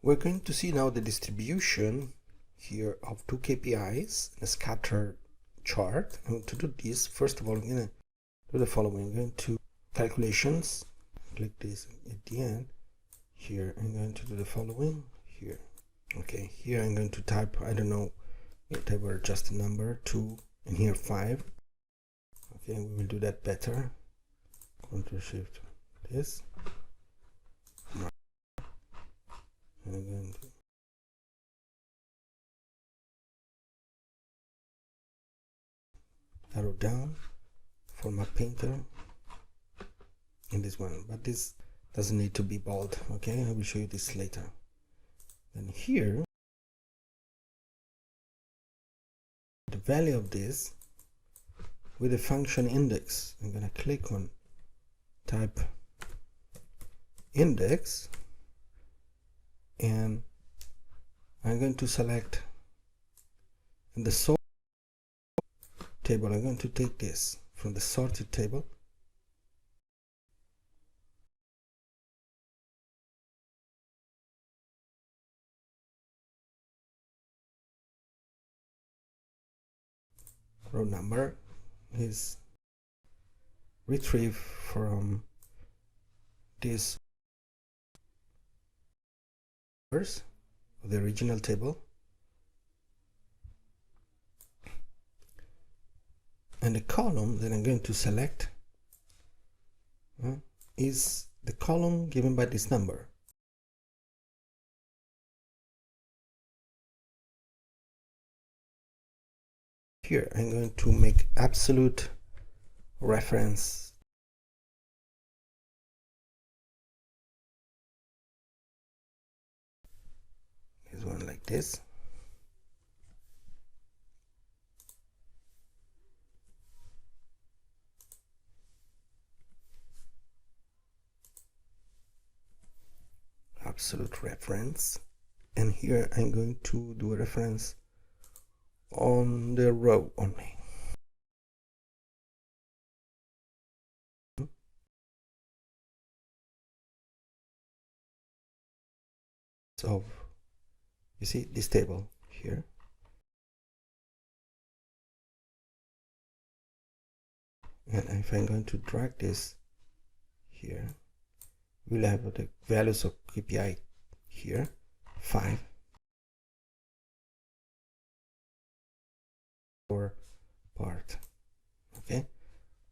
We're going to see now the distribution here of two KPIs in a scatter chart. And to do this, first of all, I'm going to do the following. I'm going to calculations, click this at the end. Here I'm going to do the following. Here, okay, here I'm going to type, I don't know, whatever, just a number 2, and here 5. Okay, we will do that better. Ctrl Shift this. And I'm going to arrow down for my painter in this one, but this doesn't need to be bold. Okay, I will show you this later. Then here, the value of this with the function index, I'm going to click on type index, and I'm going to select in the sort table. I'm going to take this from the sorted table, row number is retrieved from this the original table, and the column that I'm going to select is the column given by this number. Here I'm going to make absolute reference one like this. Absolute reference, and here I'm going to do a reference on the row only. So you see this table here, and if I'm going to drag this here, we'll have the values of KPI here, 5 for part. Okay,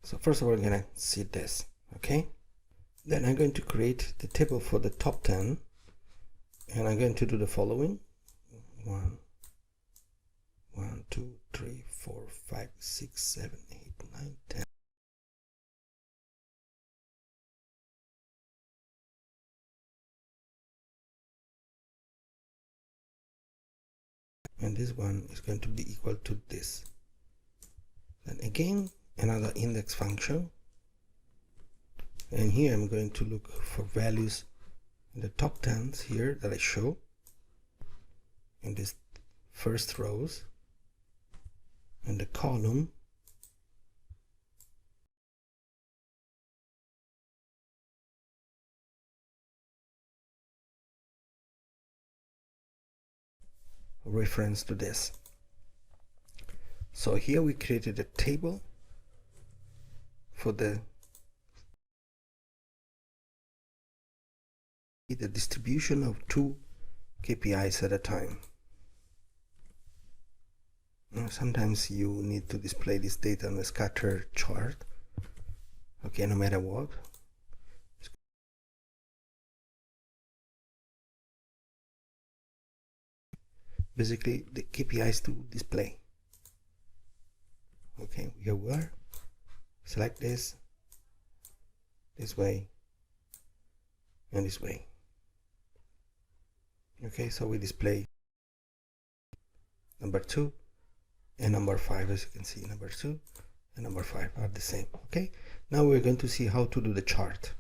so first of all, I'm gonna see this. Okay, then I'm going to create the table for the top 10, and I'm going to do the following: 1, 2, 3, 4, 5, 6, 7, 8, 9, 10. And this one is going to be equal to this. Then again, another index function, and here I'm going to look for values in the top 10s here that I show in this first rows, and the column reference to this. So here we created a table for the distribution of two KPIs at a time. Now, sometimes you need to display this data on a scatter chart, okay, no matter what. Basically the KPIs to display. Okay, here we are. Select this way, and this way. Okay, so we display number 2 and number 5. As you can see, number 2 and number 5 are the same. Okay, now we're going to see how to do the chart.